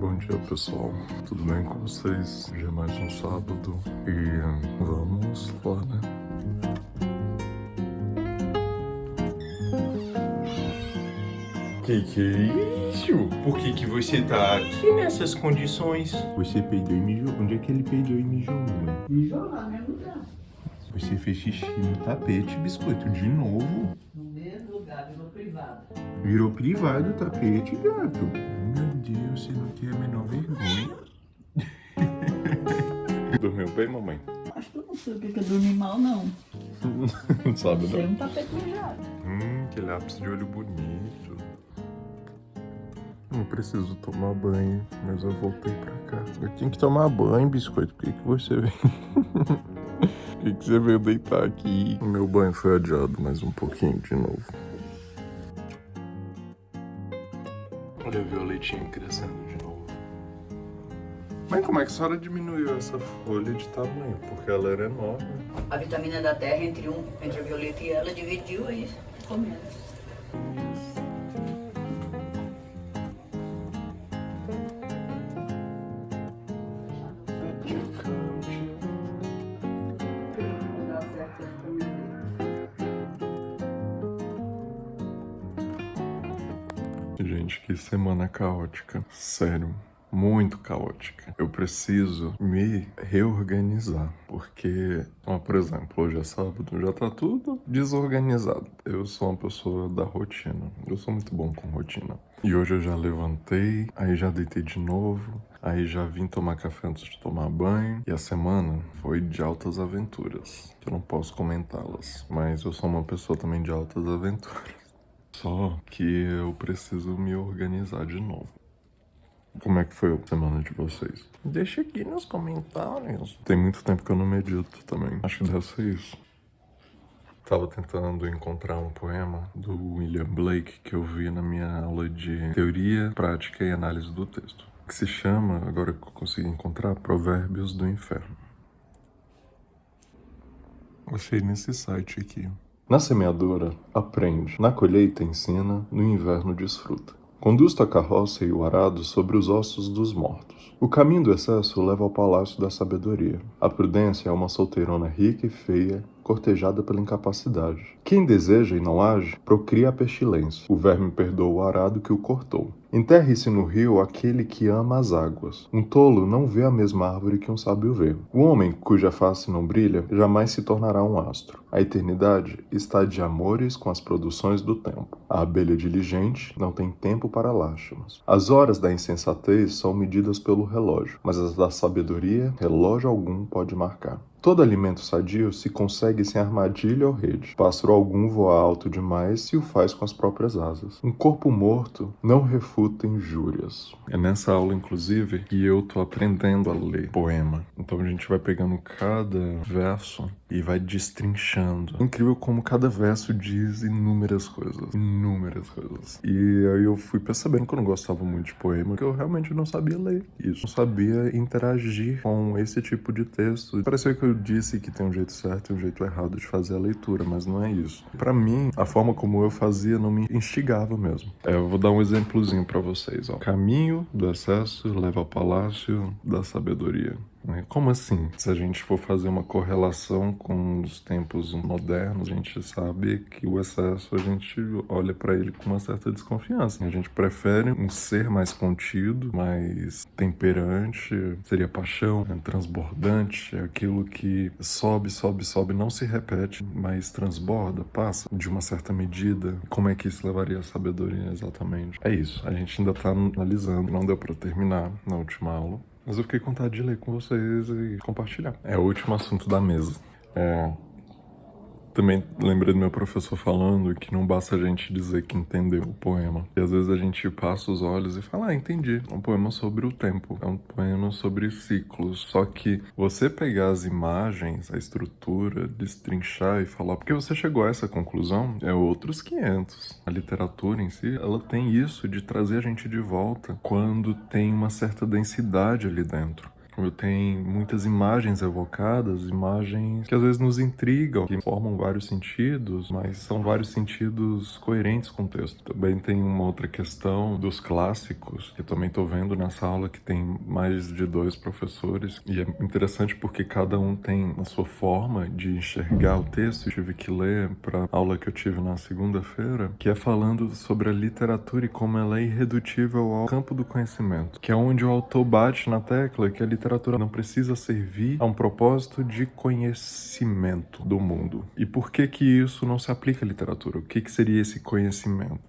Bom dia, pessoal. Tudo bem com vocês? Hoje é mais um sábado e vamos lá, né? Que é isso? Por que você tá aqui nessas condições? Você peidou e mijou? Onde é que ele peidou e mijou, mãe? Mijou lá no mesmo lugar. Você fez xixi no tapete, biscoito, de novo? No mesmo lugar, virou privado. Virou privado o tapete, gato. Meu Deus, você não tem a menor vergonha. Dormiu bem, mamãe? Acho que eu não sei o que é dormir mal, não. Não sabe, Tem não? um tapete mijado. Que lápis de olho bonito. Não preciso tomar banho, mas eu voltei pra cá. Eu tenho que tomar banho, biscoito. Por que você veio? Por que você veio deitar aqui? O meu banho foi adiado mais um pouquinho de novo. Olha a violetinha crescendo de novo. Mas como é que a senhora diminuiu essa folha de tamanho? Porque ela era enorme. A vitamina da terra entre a violeta e ela dividiu aí, comendo. Gente, que semana caótica. Sério, muito caótica. Eu preciso me reorganizar, porque, por exemplo, hoje é sábado, já tá tudo desorganizado. Eu sou uma pessoa da rotina. Eu sou muito bom com rotina. E hoje eu já levantei, aí já deitei de novo, aí já vim tomar café antes de tomar banho. E a semana foi de altas aventuras, que eu não posso comentá-las, mas eu sou uma pessoa também de altas aventuras. Só que eu preciso me organizar de novo. Como é que foi a semana de vocês? Deixa aqui nos comentários. Tem muito tempo que eu não medito também. Acho que deve ser isso. Tava tentando encontrar um poema do William Blake que eu vi na minha aula de teoria, prática e análise do texto, que se chama, agora que eu consegui encontrar, Provérbios do Inferno. Achei nesse site aqui. Na semeadura, aprende. Na colheita, ensina. No inverno, desfruta. Conduz tua carroça e o arado sobre os ossos dos mortos. O caminho do excesso leva ao palácio da sabedoria. A prudência é uma solteirona rica e feia, cortejada pela incapacidade. Quem deseja e não age, procria a pestilência. O verme perdoa o arado que o cortou. Enterre-se no rio aquele que ama as águas. Um tolo não vê a mesma árvore que um sábio vê. O homem cuja face não brilha jamais se tornará um astro. A eternidade está de amores com as produções do tempo. A abelha diligente não tem tempo para lástimas. As horas da insensatez são medidas pelo relógio, mas as da sabedoria, relógio algum pode marcar. Todo alimento sadio se consegue sem armadilha ou rede. Pássaro algum voa alto demais se o faz com as próprias asas. Um corpo morto não refuta injúrias. É nessa aula, inclusive, que eu tô aprendendo a ler poema. Então a gente vai pegando cada verso e vai destrinchando. É incrível como cada verso diz inúmeras coisas. Inúmeras coisas. E aí eu fui percebendo que eu não gostava muito de poema, que eu realmente não sabia ler isso. Não sabia interagir com esse tipo de texto. Pareceu que eu disse que tem um jeito certo e um jeito errado de fazer a leitura, mas não é isso. Pra mim, a forma como eu fazia não me instigava mesmo. Eu vou dar um exemplozinho pra vocês. Ó. Caminho do excesso leva ao palácio da sabedoria. Como assim? Se a gente for fazer uma correlação com os tempos modernos, a gente sabe que o excesso, a gente olha para ele com uma certa desconfiança. A gente prefere um ser mais contido, mais temperante, seria paixão, transbordante, aquilo que sobe, sobe, sobe, não se repete, mas transborda, passa de uma certa medida. Como é que isso levaria à sabedoria exatamente? É isso, a gente ainda tá analisando, não deu para terminar na última aula. Mas eu fiquei com vontade de ler com vocês e compartilhar. É o último assunto da mesa. Também lembrei do meu professor falando que não basta a gente dizer que entendeu o poema. E às vezes a gente passa os olhos e fala, entendi. É um poema sobre o tempo. É um poema sobre ciclos. Só que você pegar as imagens, a estrutura, destrinchar e falar... Porque você chegou a essa conclusão, é outros 500. A literatura em si, ela tem isso de trazer a gente de volta quando tem uma certa densidade ali dentro. Tem muitas imagens evocadas, imagens que às vezes nos intrigam, que formam vários sentidos, mas são vários sentidos coerentes com o texto. Também tem uma outra questão dos clássicos, que eu também estou vendo nessa aula que tem mais de 2 professores, e é interessante porque cada um tem a sua forma de enxergar o texto. Eu tive que ler para a aula que eu tive na segunda-feira, que é falando sobre a literatura e como ela é irredutível ao campo do conhecimento, que é onde o autor bate na tecla que a literatura não precisa servir a um propósito de conhecimento do mundo. E por que que isso não se aplica à literatura? O que que seria esse conhecimento?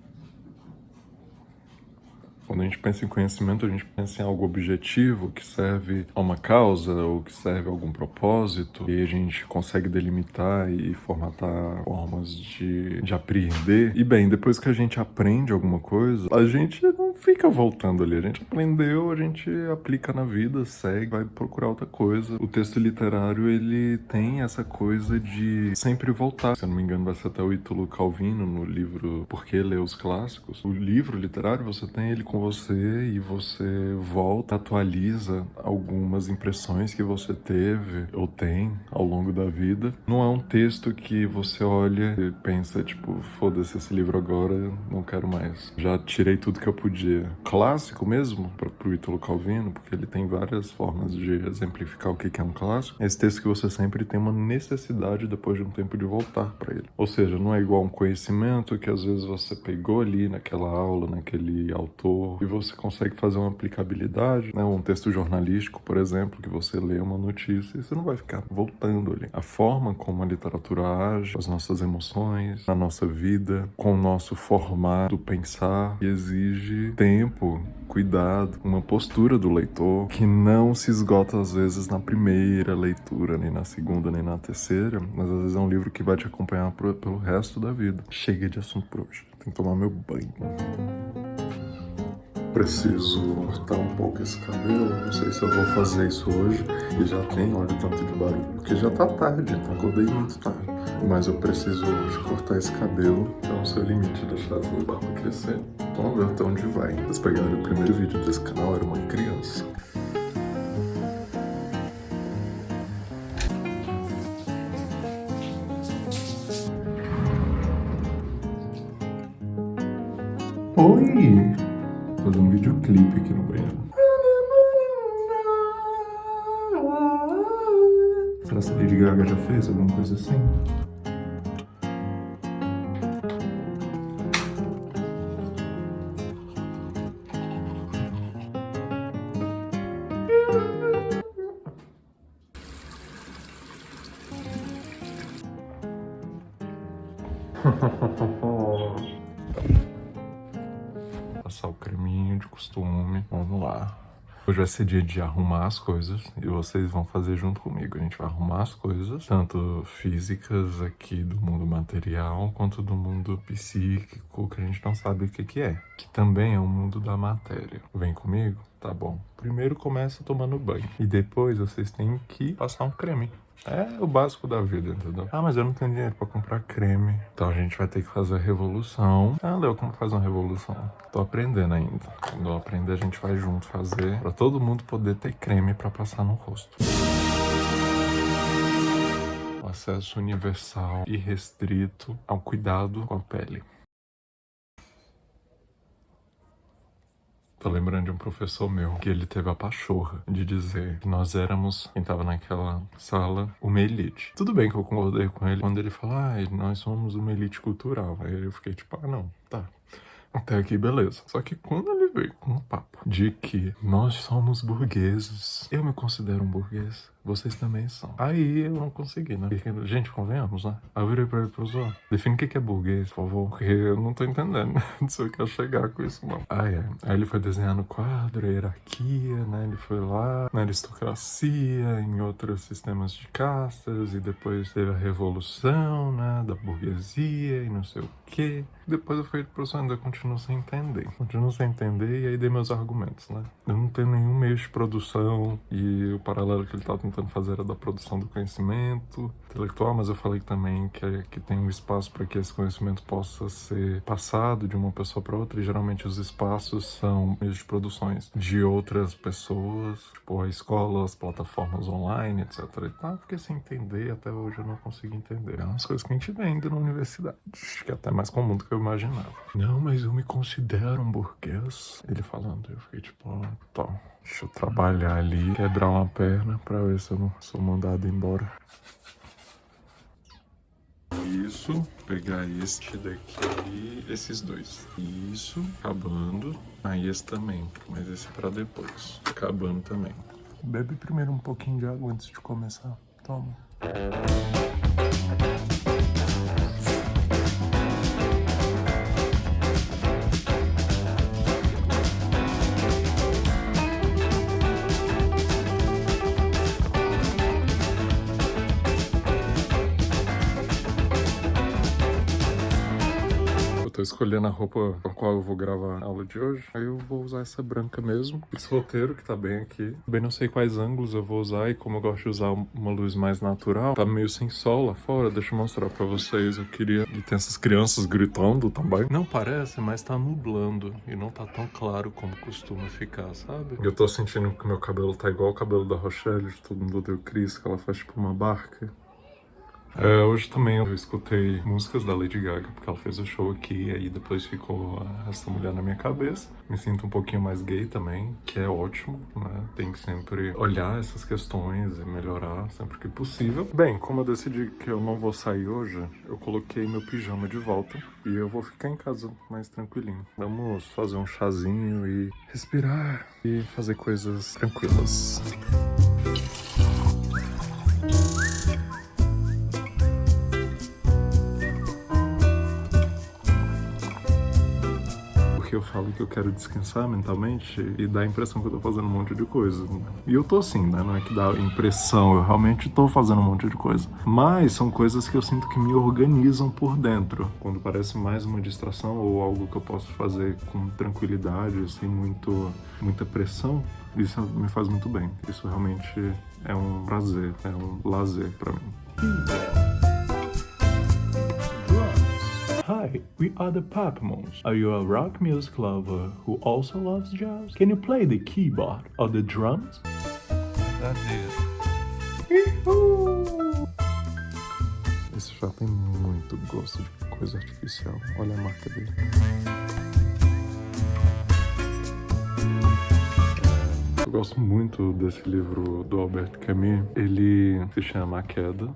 Quando a gente pensa em conhecimento, a gente pensa em algo objetivo que serve a uma causa ou que serve a algum propósito, e a gente consegue delimitar e formatar formas de apreender. E bem, depois que a gente aprende alguma coisa, a gente não fica voltando ali. A gente aprendeu, a gente aplica na vida, segue, vai procurar outra coisa. O texto literário, ele tem essa coisa de sempre voltar. Se eu não me engano, vai ser até o Ítalo Calvino no livro Por que Ler os Clássicos. O livro literário, você tem ele com você e você volta, atualiza algumas impressões que você teve ou tem ao longo da vida. Não é um texto que você olha e pensa, tipo, foda-se esse livro agora, não quero mais. Já tirei tudo que eu podia. Clássico mesmo, pro Ítalo Calvino, porque ele tem várias formas de exemplificar o que é um clássico. Esse texto que você sempre tem uma necessidade depois de um tempo de voltar para ele. Ou seja, não é igual um conhecimento que às vezes você pegou ali naquela aula, naquele autor, e você consegue fazer uma aplicabilidade, né? Um texto jornalístico, por exemplo, que você lê uma notícia e você não vai ficar voltando ali. A forma como a literatura age, as nossas emoções, a nossa vida, com o nosso formato pensar, exige tempo, cuidado, uma postura do leitor que não se esgota às vezes na primeira leitura, nem na segunda, nem na terceira, mas às vezes é um livro que vai te acompanhar pelo resto da vida. Chega de assunto por hoje. Tem que tomar meu banho. Preciso cortar um pouco esse cabelo, não sei se eu vou fazer isso hoje, e já tem, olha o tanto de barulho, porque já tá tarde, tá? Acordei muito tarde. Mas eu preciso hoje cortar esse cabelo, então o seu limite de deixar essa barba crescer. Vamos ver até onde vai. Vocês pegaram o primeiro vídeo desse canal, era uma criança. Oi! Vou fazer um videoclipe aqui no banheiro. Será que a Lady Gaga já fez alguma coisa assim? Passar o creminho de costume. Vamos lá. Hoje vai ser dia de arrumar as coisas e vocês vão fazer junto comigo. A gente vai arrumar as coisas, tanto físicas aqui do mundo material, quanto do mundo psíquico, que a gente não sabe o que é. Que também é o mundo da matéria. Vem comigo? Tá bom. Primeiro começa tomando banho. E depois vocês têm que passar um creme. É o básico da vida, entendeu? Ah, mas eu não tenho dinheiro pra comprar creme. Então a gente vai ter que fazer a revolução. Ah, Léo, como faz uma revolução? Tô aprendendo ainda. Quando eu aprender, a gente vai junto fazer pra todo mundo poder ter creme pra passar no rosto. O acesso universal e restrito ao cuidado com a pele. Tô lembrando de um professor meu, que ele teve a pachorra de dizer que nós éramos, quem tava naquela sala, uma elite. Tudo bem que eu concordei com ele quando ele falou, nós somos uma elite cultural. Aí eu fiquei tipo, não, tá. Até aqui, beleza. Só que quando ele veio com um papo de que nós somos burgueses, eu me considero um burguês, vocês também são. Aí eu não consegui, né? Porque, gente, convenhamos, né? Aí eu virei pra ele e falei, define o que é burguês, por favor, porque eu não tô entendendo, né? Não sei o que eu chegar com isso, não. Aí ele foi desenhando o quadro, a hierarquia, né? Ele foi lá na aristocracia, em outros sistemas de castas, e depois teve a revolução, né? Da burguesia e não sei o quê. Depois eu falei, professor, ainda continuo sem entender. Continuo sem entender e aí dei meus argumentos, né? Eu não tenho nenhum meio de produção e o paralelo que ele tá tentando tentando fazer era da produção do conhecimento intelectual, mas eu falei também que tem um espaço para que esse conhecimento possa ser passado de uma pessoa para outra, e geralmente os espaços são meios de produções de outras pessoas, tipo a escola, as plataformas online, etc. E tal, porque sem entender, até hoje eu não consigo entender. É umas coisas que a gente vende na universidade, acho que é até mais comum do que eu imaginava. Não, mas eu me considero um burguês. Ele falando, eu fiquei tipo, tá, deixa eu trabalhar ali, quebrar uma perna pra ver se eu não sou mandado embora. Isso, pegar este daqui, esses dois. Isso, acabando. Aí esse também, mas esse pra depois. Acabando também. Bebe primeiro um pouquinho de água antes de começar. Toma. Tô escolhendo a roupa com a qual eu vou gravar a aula de hoje. Aí eu vou usar essa branca mesmo. Esse roteiro que tá bem aqui. Bem, não sei quais ângulos eu vou usar, e como eu gosto de usar uma luz mais natural, tá meio sem sol lá fora. Deixa eu mostrar pra vocês. Eu queria... E tem essas crianças gritando também. Não parece, mas tá nublando. E não tá tão claro como costuma ficar, sabe? Eu tô sentindo que meu cabelo tá igual o cabelo da Rochelle, de Todo Mundo Odeia o Chris, que ela faz tipo uma barca. Hoje também eu escutei músicas da Lady Gaga, porque ela fez o show aqui, e aí depois ficou essa mulher na minha cabeça. Me sinto um pouquinho mais gay também, que é ótimo, né? Tem que sempre olhar essas questões e melhorar sempre que possível. Bem, como eu decidi que eu não vou sair hoje, eu coloquei meu pijama de volta e eu vou ficar em casa mais tranquilinho. Vamos fazer um chazinho e respirar e fazer coisas tranquilas. Que eu falo que eu quero descansar mentalmente e dá a impressão que eu tô fazendo um monte de coisa. E eu tô assim, né? Não é que dá impressão, eu realmente tô fazendo um monte de coisa. Mas são coisas que eu sinto que me organizam por dentro. Quando parece mais uma distração ou algo que eu posso fazer com tranquilidade, sem muita pressão, isso me faz muito bem. Isso realmente é um prazer, é um lazer pra mim. Hi, we are the Papamons. Are you a rock music lover who also loves jazz? Can you play the keyboard or the drums? That's it. Esse já tem muito gosto de coisa artificial. Olha a marca dele. Eu gosto muito desse livro do Albert Camus. Ele se chama A Queda.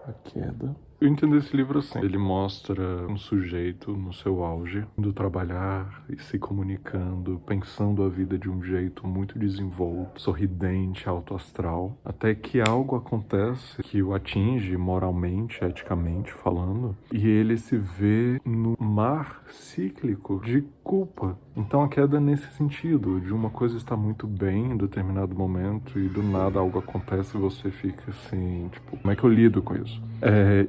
A Queda. Eu entendo esse livro assim. Ele mostra um sujeito no seu auge, indo trabalhar e se comunicando, pensando a vida de um jeito muito desenvolto, sorridente, alto astral, até que algo acontece que o atinge moralmente, eticamente falando, e ele se vê no mar cíclico de culpa. Então a queda é nesse sentido, de uma coisa estar muito bem em determinado momento e do nada algo acontece e você fica assim, tipo, como é que eu lido com isso?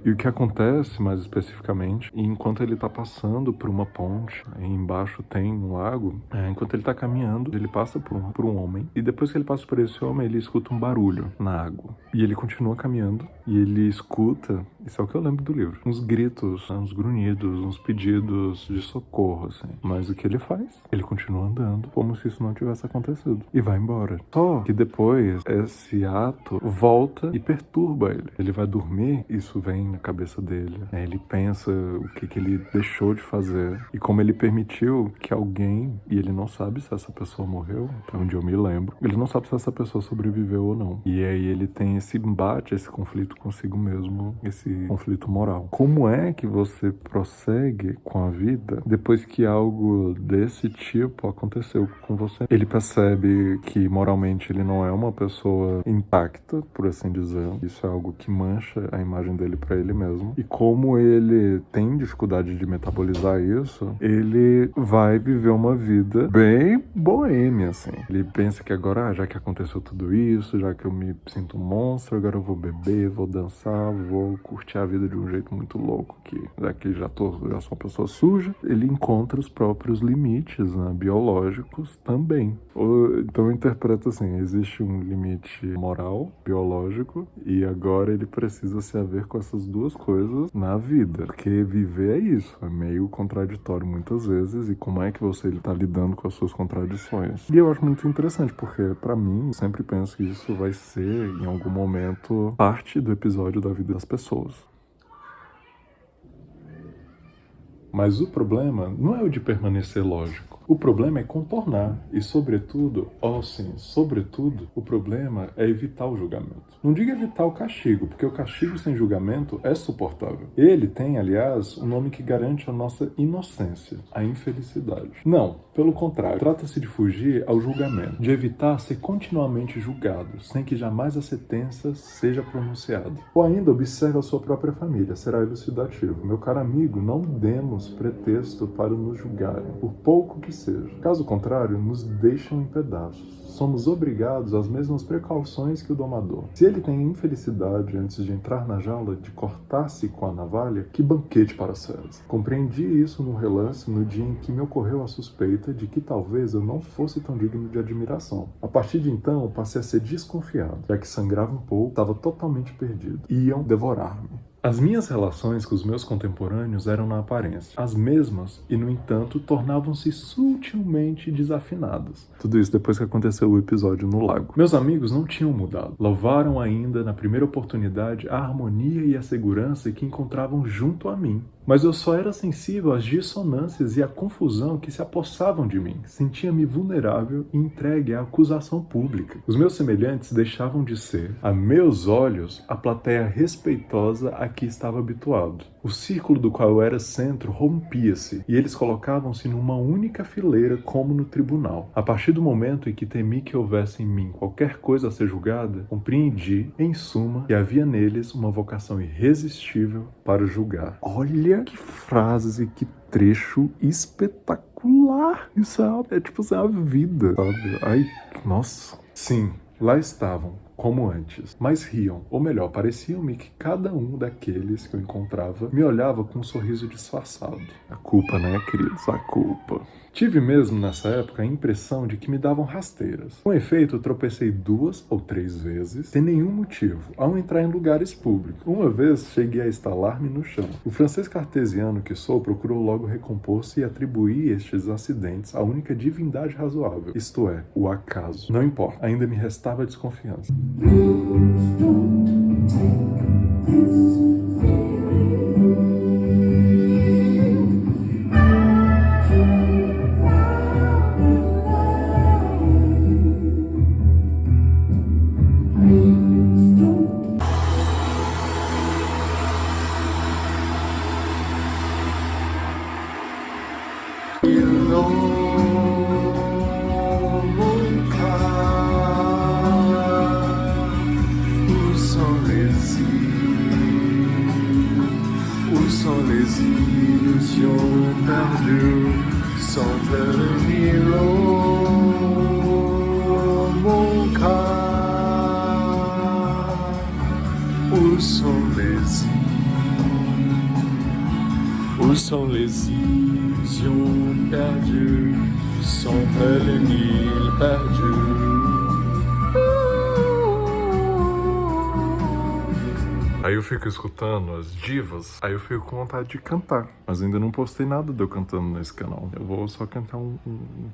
E o que acontece, mais especificamente, enquanto ele tá passando por uma ponte, aí embaixo tem um lago, enquanto ele tá caminhando, ele passa por um homem, e depois que ele passa por esse homem, ele escuta um barulho na água. E ele continua caminhando, e ele escuta, isso é o que eu lembro do livro, uns gritos, uns grunhidos, uns pedidos de socorro, assim. Mas o que ele faz? Ele continua andando, como se isso não tivesse acontecido, e vai embora. Só que depois, esse ato volta e perturba ele. Ele vai dormir, isso vem na cabeça dele. Ele pensa o que ele deixou de fazer e como ele permitiu que alguém, e ele não sabe se essa pessoa morreu, até onde eu me lembro, ele não sabe se essa pessoa sobreviveu ou não. E aí ele tem esse embate, esse conflito consigo mesmo, esse conflito moral. Como é que você prossegue com a vida depois que algo desse tipo aconteceu com você? Ele percebe que moralmente ele não é uma pessoa intacta, por assim dizer. Isso é algo que mancha a imagem dele pra ele mesmo. E como ele tem dificuldade de metabolizar isso, ele vai viver uma vida bem boêmia, assim. Ele pensa que agora, já que aconteceu tudo isso, já que eu me sinto um monstro, agora eu vou beber, vou dançar, vou curtir curtir a vida de um jeito muito louco, que já que já sou uma pessoa suja, ele encontra os próprios limites, né, biológicos também. Então eu interpreto assim, existe um limite moral, biológico, e agora ele precisa se haver com essas duas coisas na vida. Porque viver é isso, é meio contraditório muitas vezes, e como é que você tá lidando com as suas contradições. E eu acho muito interessante, porque pra mim, eu sempre penso que isso vai ser, em algum momento, parte do episódio da vida das pessoas. Mas o problema não é o de permanecer lógico. O problema é contornar. E, sobretudo, o problema é evitar o julgamento. Não diga evitar o castigo, porque o castigo sem julgamento é suportável. Ele tem, aliás, um nome que garante a nossa inocência, a infelicidade. Não, pelo contrário, trata-se de fugir ao julgamento, de evitar ser continuamente julgado, sem que jamais a sentença seja pronunciada. Ou ainda, observe a sua própria família, será elucidativo. Meu caro amigo, não demos pretexto para nos julgarem, por pouco que seja. Caso contrário, nos deixam em pedaços. Somos obrigados às mesmas precauções que o domador. Se ele tem infelicidade antes de entrar na jaula de cortar-se com a navalha, que banquete para as feras. Compreendi isso no relance no dia em que me ocorreu a suspeita de que talvez eu não fosse tão digno de admiração. A partir de então, passei a ser desconfiado, já que sangrava um pouco, estava totalmente perdido. Iam devorar-me. As minhas relações com os meus contemporâneos eram na aparência as mesmas e, no entanto, tornavam-se sutilmente desafinadas. Tudo isso depois que aconteceu o episódio no lago. Meus amigos não tinham mudado. Louvaram ainda, na primeira oportunidade, a harmonia e a segurança que encontravam junto a mim. Mas eu só era sensível às dissonâncias e à confusão que se apossavam de mim. Sentia-me vulnerável e entregue à acusação pública. Os meus semelhantes deixavam de ser, a meus olhos, a plateia respeitosa a que estava habituado. O círculo do qual eu era centro rompia-se e eles colocavam-se numa única fileira como no tribunal. A partir do momento em que temi que houvesse em mim qualquer coisa a ser julgada, compreendi, em suma, que havia neles uma vocação irresistível para julgar. Olha que frases e que trecho espetacular! Isso é tipo assim, a vida, sabe? Ai, nossa. Sim, lá estavam, como antes, mas riam, ou melhor, pareciam-me que cada um daqueles que eu encontrava me olhava com um sorriso disfarçado. A culpa, né, queridos? A culpa. Tive mesmo, nessa época, a impressão de que me davam rasteiras. Com efeito, eu tropecei 2 ou 3 vezes, sem nenhum motivo, ao entrar em lugares públicos. Uma vez, cheguei a estalar-me no chão. O francês cartesiano que sou procurou logo recompor-se e atribuir estes acidentes à única divindade razoável, isto é, o acaso. Não importa, ainda me restava desconfiança. Où sont les illusions perdues sans devenir mon cœur? Où sont les illusions perdues sont-elles une île perdue? Aí eu fico escutando as divas, aí eu fico com vontade de cantar. Mas ainda não postei nada de eu cantando nesse canal. Eu vou só cantar um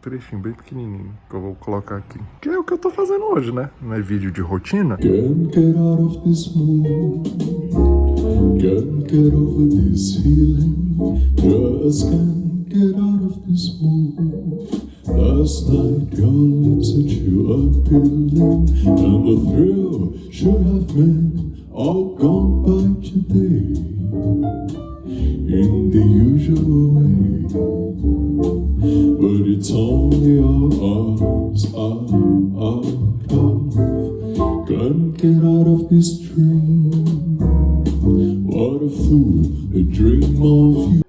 trechinho bem pequenininho, que eu vou colocar aqui. Que é o que eu tô fazendo hoje, né? Não é vídeo de rotina. Can't get out of this mood. Can't get over this feeling. Just can't get out of this mood. Last night your lips said you appealing, and the thrill should have been all gone by today, in the usual way. But it's only our arms out of. Can't get out of this dream. What a fool, a dream of you.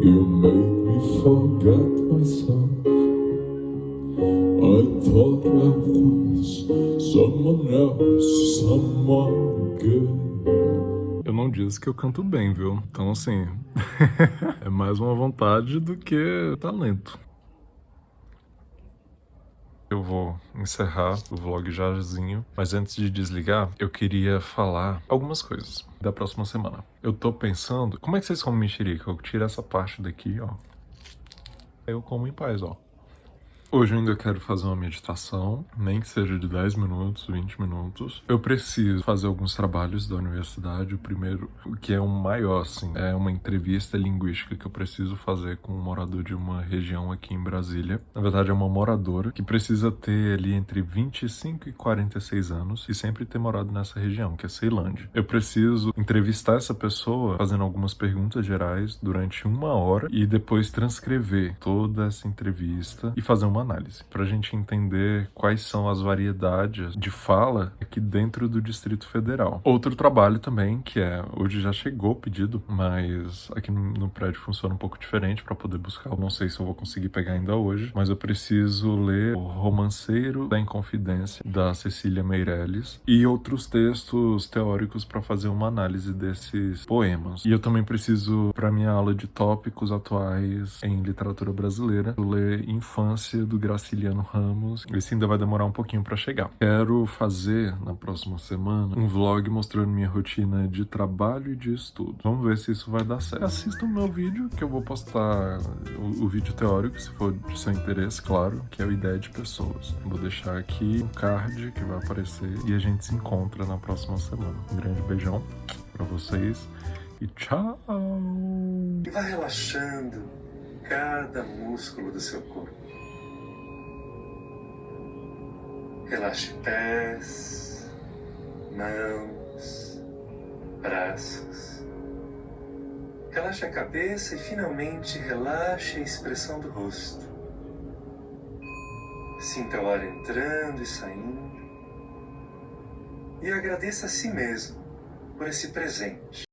You make me forget myself. I I thought I was someone else, someone good. Eu não disse que eu canto bem, viu? Então, assim, é mais uma vontade do que talento. Eu vou encerrar o vlog jazinho, mas antes de desligar, eu queria falar algumas coisas da próxima semana. Eu tô pensando, como é que vocês comem mexerica? Eu tiro essa parte daqui, ó. Aí eu como em paz, ó. Hoje eu ainda quero fazer uma meditação, nem que seja de 10 minutos, 20 minutos. Eu preciso fazer alguns trabalhos da universidade. O primeiro, que é o maior, assim, é uma entrevista linguística que eu preciso fazer com um morador de uma região aqui em Brasília. Na verdade, é uma moradora que precisa ter ali entre 25 e 46 anos e sempre ter morado nessa região, que é Ceilândia. Eu preciso entrevistar essa pessoa fazendo algumas perguntas gerais durante 1 hora e depois transcrever toda essa entrevista e fazer uma análise, para a gente entender quais são as variedades de fala aqui dentro do Distrito Federal. Outro trabalho também, que hoje já chegou o pedido, mas aqui no prédio funciona um pouco diferente para poder buscar. Eu não sei se eu vou conseguir pegar ainda hoje, mas eu preciso ler O Romanceiro da Inconfidência, da Cecília Meirelles, e outros textos teóricos para fazer uma análise desses poemas. E eu também preciso, para minha aula de tópicos atuais em literatura brasileira, ler Infância, do Graciliano Ramos. Esse ainda vai demorar um pouquinho para chegar. Quero fazer, na próxima semana, um vlog mostrando minha rotina de trabalho e de estudo. Vamos ver se isso vai dar certo. Assista o meu vídeo, que eu vou postar o vídeo teórico, se for de seu interesse, claro, que é o Ideia de Pessoas. Vou deixar aqui um card que vai aparecer e a gente se encontra na próxima semana. Um grande beijão para vocês e tchau! E vai relaxando cada músculo do seu corpo. Relaxe pés, mãos, braços. Relaxe a cabeça e finalmente relaxe a expressão do rosto. Sinta o ar entrando e saindo. E agradeça a si mesmo por esse presente.